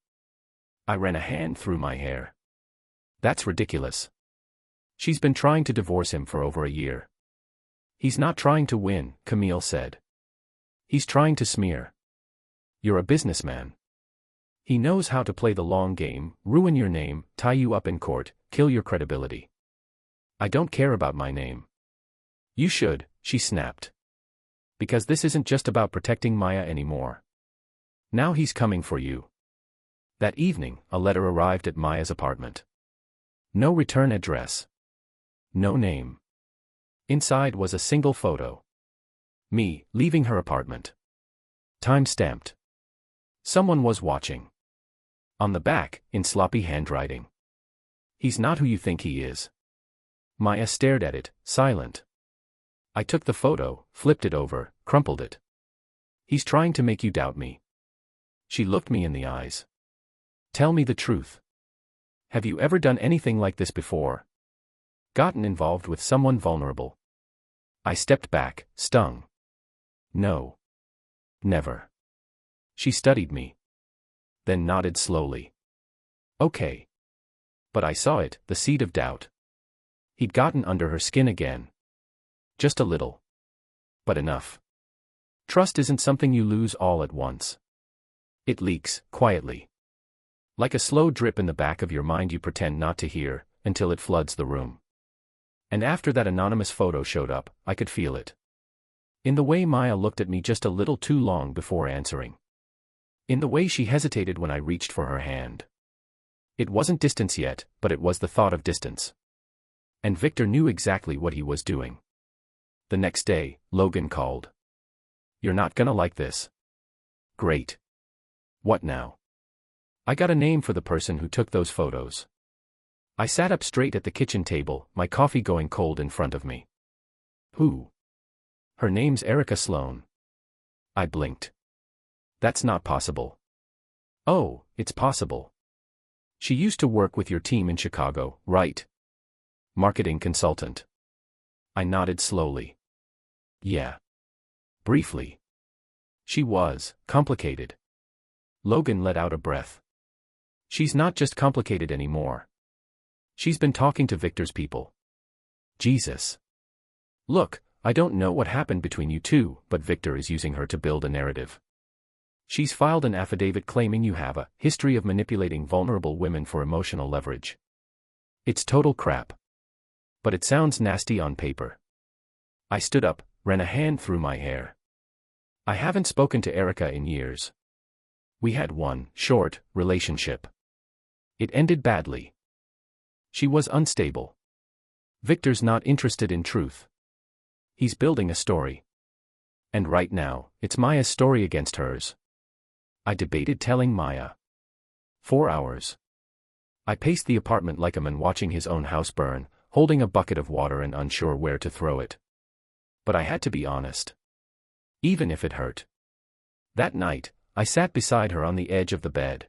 Speaker 1: I ran a hand through my hair. That's ridiculous. She's been trying to divorce him for over a year. He's not trying to win, Camille said. He's trying to smear. You're a businessman. He knows how to play the long game, ruin your name, tie you up in court, kill your credibility. I don't care about my name. You should, she snapped. Because this isn't just about protecting Maya anymore. Now he's coming for you. That evening, a letter arrived at Maya's apartment. No return address. No name. Inside was a single photo. Me, leaving her apartment. Time stamped. Someone was watching. On the back, in sloppy handwriting. He's not who you think he is. Maya stared at it, silent. I took the photo, flipped it over, crumpled it. He's trying to make you doubt me. She looked me in the eyes. Tell me the truth. Have you ever done anything like this before? Gotten involved with someone vulnerable? I stepped back, stung. No. Never. She studied me. Then nodded slowly. Okay. But I saw it, the seed of doubt. He'd gotten under her skin again. Just a little. But enough. Trust isn't something you lose all at once. It leaks, quietly. Like a slow drip in the back of your mind you pretend not to hear, until it floods the room. And after that anonymous photo showed up, I could feel it. In the way Maya looked at me just a little too long before answering. In the way she hesitated when I reached for her hand. It wasn't distance yet, but it was the thought of distance. And Victor knew exactly what he was doing. The next day, Logan called. You're not gonna like this. Great. What now? I got a name for the person who took those photos. I sat up straight at the kitchen table, my coffee going cold in front of me. Who? Her name's Erica Sloan. I blinked. That's not possible. Oh, it's possible. She used to work with your team in Chicago, right? Marketing consultant. I nodded slowly. Yeah. Briefly. She was complicated. Logan let out a breath. She's not just complicated anymore. She's been talking to Victor's people. Jesus. Look, I don't know what happened between you two, but Victor is using her to build a narrative. She's filed an affidavit claiming you have a history of manipulating vulnerable women for emotional leverage. It's total crap. But it sounds nasty on paper. I stood up, ran a hand through my hair. I haven't spoken to Erica in years. We had one short relationship. It ended badly. She was unstable. Victor's not interested in truth. He's building a story. And right now, it's Maya's story against hers. I debated telling Maya. 4 hours. I paced the apartment like a man watching his own house burn, holding a bucket of water and unsure where to throw it. But I had to be honest. Even if it hurt. That night, I sat beside her on the edge of the bed.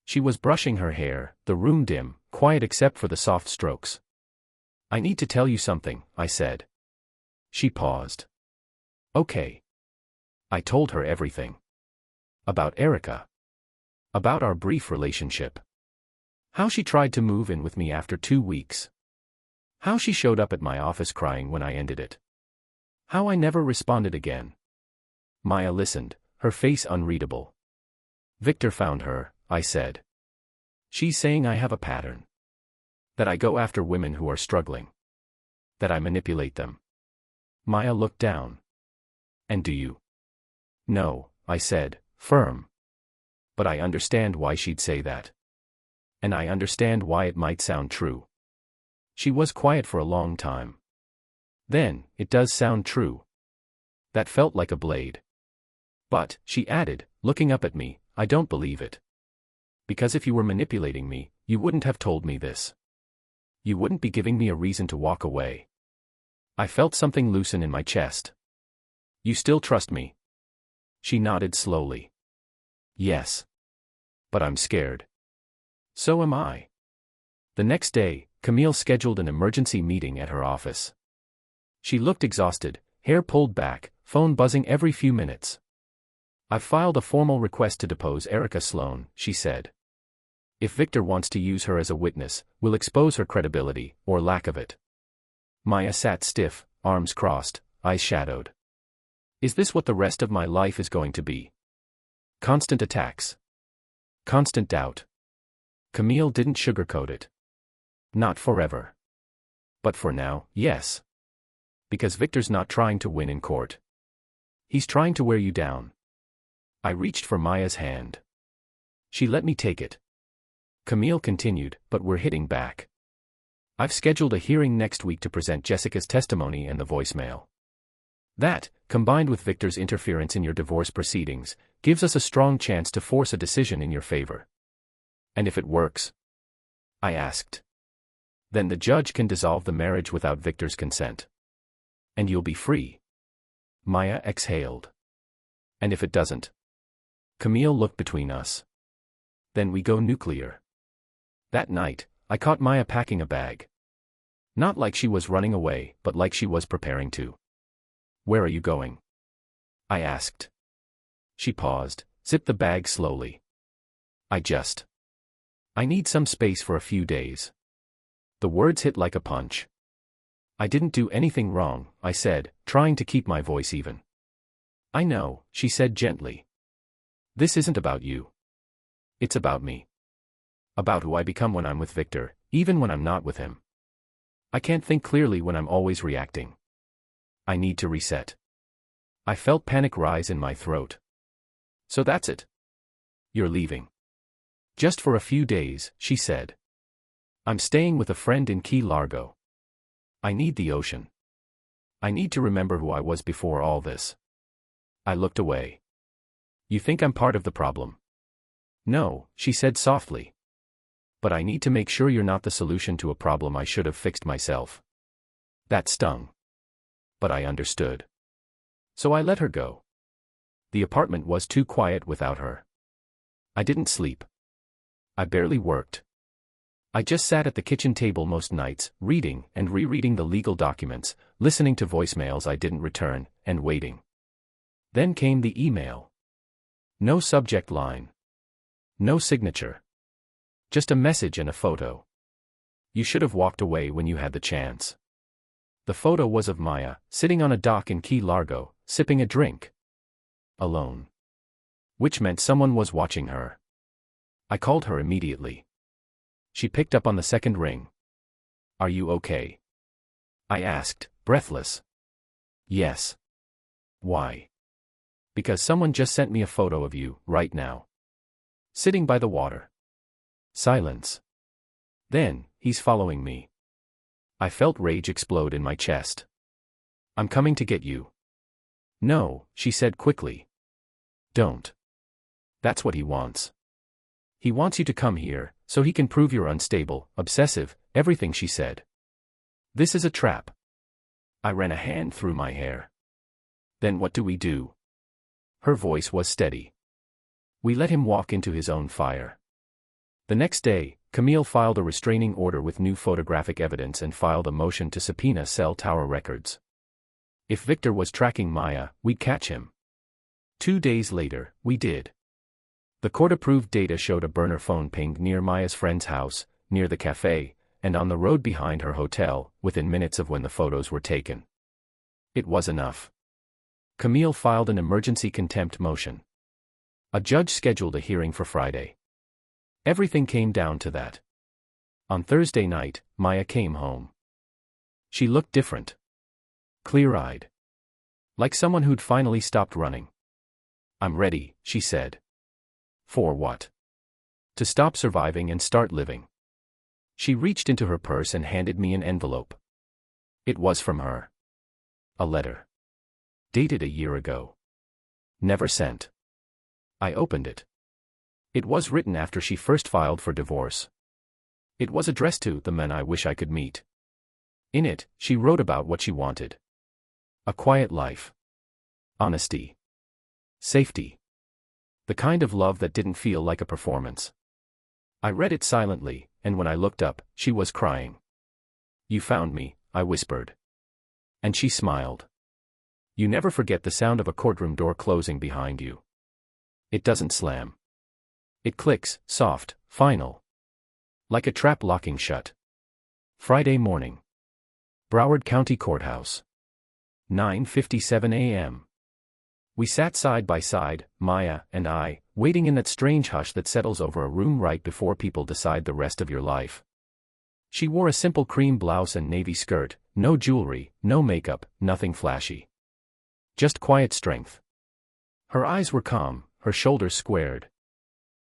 Speaker 1: She was brushing her hair, the room dim, quiet except for the soft strokes. I need to tell you something, I said. She paused. Okay. I told her everything. About Erica. About our brief relationship. How she tried to move in with me after 2 weeks. How she showed up at my office crying when I ended it. How I never responded again. Maya listened, her face unreadable. Victor found her, I said. She's saying I have a pattern. That I go after women who are struggling. That I manipulate them. Maya looked down. And do you? No, I said, firm. But I understand why she'd say that. And I understand why it might sound true. She was quiet for a long time. Then, it does sound true. That felt like a blade. But, she added, looking up at me, I don't believe it. Because if you were manipulating me, you wouldn't have told me this. You wouldn't be giving me a reason to walk away. I felt something loosen in my chest. You still trust me? She nodded slowly. Yes. But I'm scared. So am I. The next day, Camille scheduled an emergency meeting at her office. She looked exhausted, hair pulled back, phone buzzing every few minutes. I've filed a formal request to depose Erica Sloan, she said. If Victor wants to use her as a witness, we'll expose her credibility, or lack of it. Maya sat stiff, arms crossed, eyes shadowed. Is this what the rest of my life is going to be? Constant attacks. Constant doubt. Camille didn't sugarcoat it. Not forever. But for now, yes. Because Victor's not trying to win in court. He's trying to wear you down. I reached for Maya's hand. She let me take it. Camille continued, but we're hitting back. I've scheduled a hearing next week to present Jessica's testimony and the voicemail. That, combined with Victor's interference in your divorce proceedings, gives us a strong chance to force a decision in your favor. And if it works? I asked. Then the judge can dissolve the marriage without Victor's consent. And you'll be free. Maya exhaled. And if it doesn't? Camille looked between us. Then we go nuclear. That night, I caught Maya packing a bag. Not like she was running away, but like she was preparing to. Where are you going? I asked. She paused, zipped the bag slowly. I need some space for a few days. The words hit like a punch. I didn't do anything wrong, I said, trying to keep my voice even. I know, she said gently. This isn't about you. It's about me. About who I become when I'm with Victor, even when I'm not with him. I can't think clearly when I'm always reacting. I need to reset. I felt panic rise in my throat. So that's it. You're leaving. Just for a few days, she said. I'm staying with a friend in Key Largo. I need the ocean. I need to remember who I was before all this. I looked away. You think I'm part of the problem? No, she said softly. But I need to make sure you're not the solution to a problem I should have fixed myself. That stung. But I understood. So I let her go. The apartment was too quiet without her. I didn't sleep. I barely worked. I just sat at the kitchen table most nights, reading and rereading the legal documents, listening to voicemails I didn't return, and waiting. Then came the email. No subject line. No signature. Just a message and a photo. You should have walked away when you had the chance. The photo was of Maya, sitting on a dock in Key Largo, sipping a drink. Alone. which meant someone was watching her. I called her immediately. She picked up on the second ring. "Are you okay?" I asked, breathless. "Yes." "Why?" "Because someone just sent me a photo of you, right now. Sitting by the water." Silence. "Then, he's following me." I felt rage explode in my chest. "I'm coming to get you." "No," she said quickly. "Don't. That's what he wants. He wants you to come here, so he can prove you're unstable, obsessive, everything," she said. "This is a trap." I ran a hand through my hair. "Then what do we do?" Her voice was steady. "We let him walk into his own fire." The next day, Camille filed a restraining order with new photographic evidence and filed a motion to subpoena cell tower records. If Victor was tracking Maya, we'd catch him. 2 days later, we did. The court-approved data showed a burner phone pinged near Maya's friend's house, near the cafe, and on the road behind her hotel, within minutes of when the photos were taken. It was enough. Camille filed an emergency contempt motion. A judge scheduled a hearing for Friday. Everything came down to that. On Thursday night, Maya came home. She looked different. Clear-eyed. Like someone who'd finally stopped running. "I'm ready," she said. "For what?" "To stop surviving and start living." She reached into her purse and handed me an envelope. It was from her. A letter. Dated a year ago. Never sent. I opened it. It was written after she first filed for divorce. It was addressed to the men I wish I could meet. In it, she wrote about what she wanted. A quiet life. Honesty. Safety. The kind of love that didn't feel like a performance. I read it silently, and when I looked up, she was crying. "You found me," I whispered. And she smiled. You never forget the sound of a courtroom door closing behind you. It doesn't slam. It clicks, soft, final. Like a trap locking shut. Friday morning. Broward County Courthouse. 9:57 a.m. We sat side by side, Maya and I, waiting in that strange hush that settles over a room right before people decide the rest of your life. She wore a simple cream blouse and navy skirt, no jewelry, no makeup, nothing flashy. Just quiet strength. Her eyes were calm, her shoulders squared.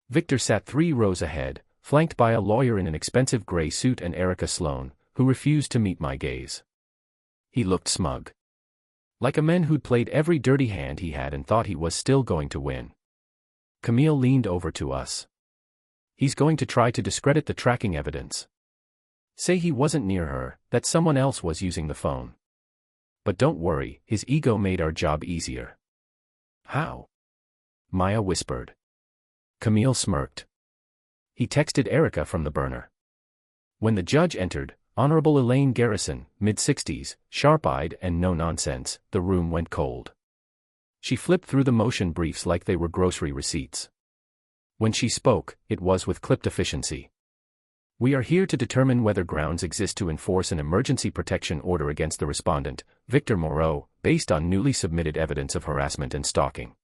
Speaker 1: Victor sat 3 rows ahead, flanked by a lawyer in an expensive gray suit and Erica Sloane, who refused to meet my gaze. He looked smug. Like a man who'd played every dirty hand he had and thought he was still going to win. Camille leaned over to us. He's going to try to discredit the tracking evidence. Say he wasn't near her, that someone else was using the phone. But don't worry, his ego made our job easier. How? Maya whispered. Camille smirked. He texted Erica from the burner. When the judge entered, Honorable Elaine Garrison, mid-60s, sharp-eyed and no-nonsense, the room went cold. She flipped through the motion briefs like they were grocery receipts. When she spoke, it was with clipped efficiency. We are here to determine whether grounds exist to enforce an emergency protection order against the respondent, Victor Moreau, based on newly submitted evidence of harassment and stalking.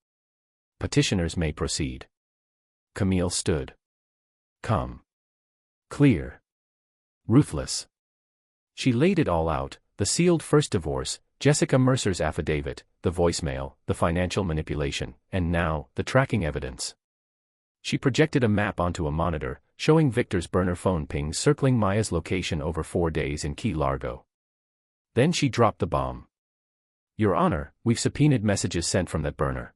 Speaker 1: Petitioners may proceed. Camille stood. Calm. Clear. Ruthless. She laid it all out, the sealed first divorce, Jessica Mercer's affidavit, the voicemail, the financial manipulation, and now, the tracking evidence. She projected a map onto a monitor, showing Victor's burner phone pings circling Maya's location over 4 days in Key Largo. Then she dropped the bomb. Your Honor, we've subpoenaed messages sent from that burner.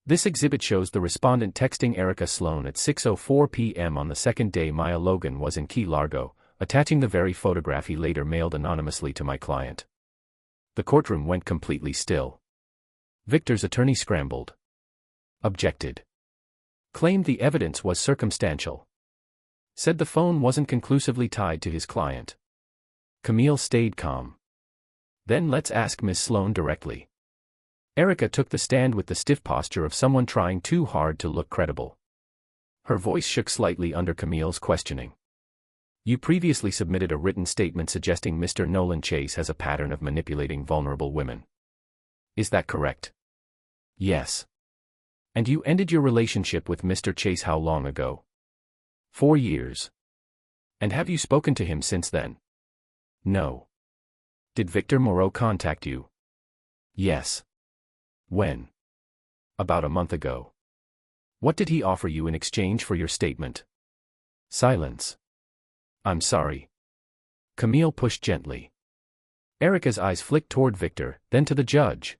Speaker 1: This exhibit shows the respondent texting Erica Sloane at 6:04 p.m. on the second day Maya Logan was in Key Largo, attaching the very photograph he later mailed anonymously to my client. The courtroom went completely still. Victor's attorney scrambled. Objected. Claimed the evidence was circumstantial. Said the phone wasn't conclusively tied to his client. Camille stayed calm. Then let's ask Ms. Sloane directly. Erica took the stand with the stiff posture of someone trying too hard to look credible. Her voice shook slightly under Camille's questioning. You previously submitted a written statement suggesting Mr. Nolan Chase has a pattern of manipulating vulnerable women. Is that correct? Yes. And you ended your relationship with Mr. Chase how long ago? 4 years. And have you spoken to him since then? No. Did Victor Moreau contact you? Yes. When? About a month ago. What did he offer you in exchange for your statement? Silence. I'm sorry. Camille pushed gently. Erica's eyes flicked toward Victor, then to the judge.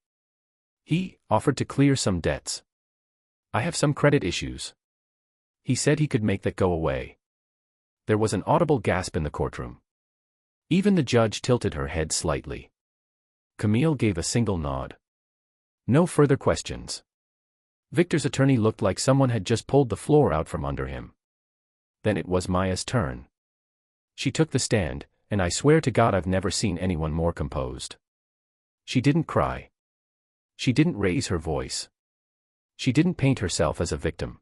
Speaker 1: He offered to clear some debts. I have some credit issues. He said he could make that go away. There was an audible gasp in the courtroom. Even the judge tilted her head slightly. Camille gave a single nod. No further questions. Victor's attorney looked like someone had just pulled the floor out from under him. Then it was Maya's turn. She took the stand, and I swear to God I've never seen anyone more composed. She didn't cry. She didn't raise her voice. She didn't paint herself as a victim.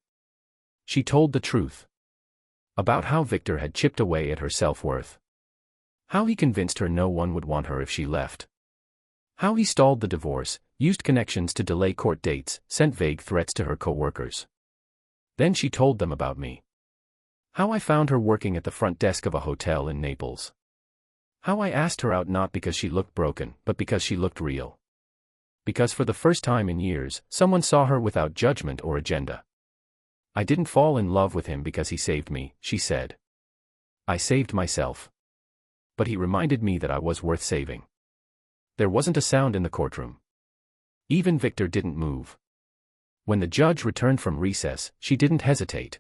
Speaker 1: She told the truth. About how Victor had chipped away at her self-worth. How he convinced her no one would want her if she left. How he stalled the divorce, used connections to delay court dates, sent vague threats to her co-workers. Then she told them about me. How I found her working at the front desk of a hotel in Naples. How I asked her out not because she looked broken, but because she looked real. Because for the first time in years, someone saw her without judgment or agenda. I didn't fall in love with him because he saved me, she said. I saved myself. But he reminded me that I was worth saving. There wasn't a sound in the courtroom. Even Victor didn't move. When the judge returned from recess, she didn't hesitate.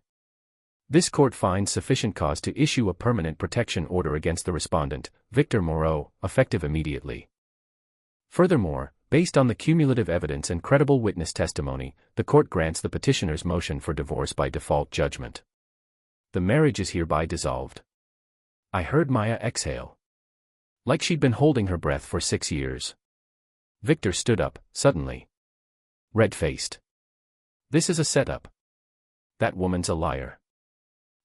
Speaker 1: This court finds sufficient cause to issue a permanent protection order against the respondent, Victor Moreau, effective immediately. Furthermore, based on the cumulative evidence and credible witness testimony, the court grants the petitioner's motion for divorce by default judgment. The marriage is hereby dissolved. I heard Maya exhale. Like she'd been holding her breath for 6 years. Victor stood up, suddenly. Red-faced. This is a setup. That woman's a liar.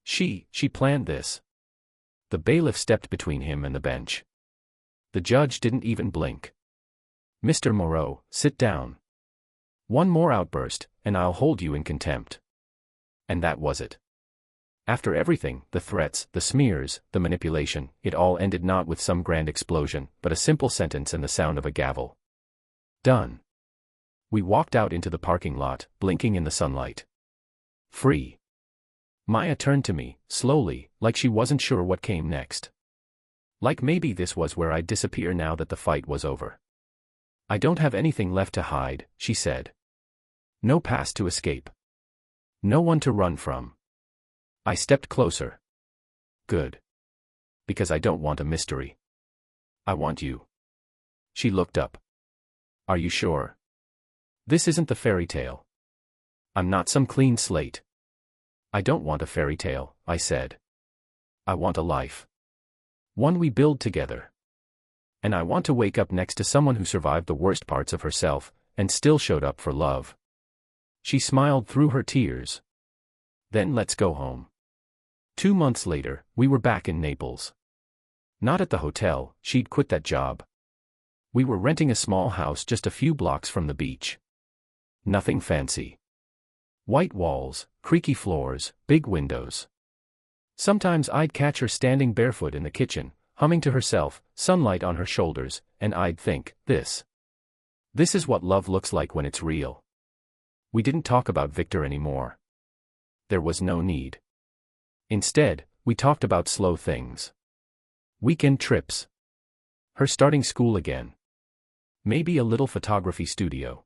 Speaker 1: She planned this. The bailiff stepped between him and the bench. The judge didn't even blink. Mr. Moreau, sit down. One more outburst, and I'll hold you in contempt. And that was it. After everything, the threats, the smears, the manipulation, it all ended not with some grand explosion, but a simple sentence and the sound of a gavel. Done. We walked out into the parking lot, blinking in the sunlight. Free. Maya turned to me, slowly, like she wasn't sure what came next. Like maybe this was where I'd disappear now that the fight was over. I don't have anything left to hide, she said. No past to escape. No one to run from. I stepped closer. Good. Because I don't want a mystery. I want you. She looked up. Are you sure? This isn't the fairy tale. I'm not some clean slate. I don't want a fairy tale, I said. I want a life. One we build together. And I want to wake up next to someone who survived the worst parts of herself, and still showed up for love. She smiled through her tears. Then let's go home. 2 months later, we were back in Naples. Not at the hotel, she'd quit that job. We were renting a small house just a few blocks from the beach. Nothing fancy. White walls, creaky floors, big windows. Sometimes I'd catch her standing barefoot in the kitchen, humming to herself, sunlight on her shoulders, and I'd think, this is what love looks like when it's real. We didn't talk about Victor anymore. There was no need. Instead, we talked about slow things. Weekend trips. Her starting school again. Maybe a little photography studio.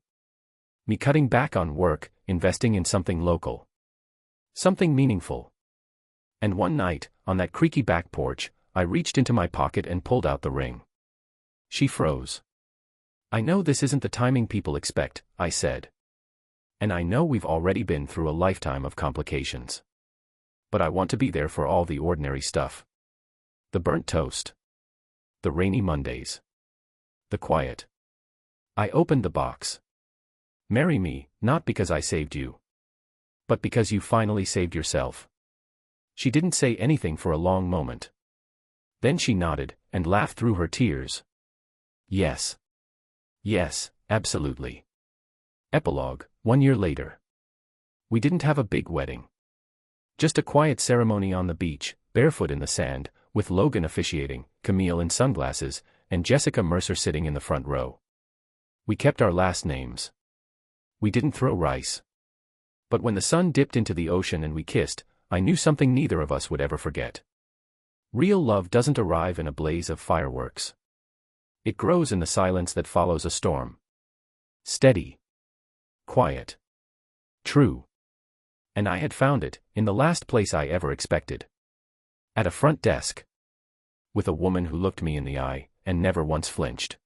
Speaker 1: Me cutting back on work, investing in something local. Something meaningful. And one night, on that creaky back porch, I reached into my pocket and pulled out the ring. She froze. I know this isn't the timing people expect, I said. And I know we've already been through a lifetime of complications. But I want to be there for all the ordinary stuff. The burnt toast. The rainy Mondays. The quiet. I opened the box. Marry me, not because I saved you. But because you finally saved yourself. She didn't say anything for a long moment. Then she nodded, and laughed through her tears. Yes. Yes, absolutely. Epilogue, 1 year later. We didn't have a big wedding. Just a quiet ceremony on the beach, barefoot in the sand, with Logan officiating, Camille in sunglasses, and Jessica Mercer sitting in the front row. We kept our last names. We didn't throw rice. But when the sun dipped into the ocean and we kissed, I knew something neither of us would ever forget. Real love doesn't arrive in a blaze of fireworks. It grows in the silence that follows a storm. Steady. Quiet. True. And I had found it, in the last place I ever expected. At a front desk. With a woman who looked me in the eye, and never once flinched.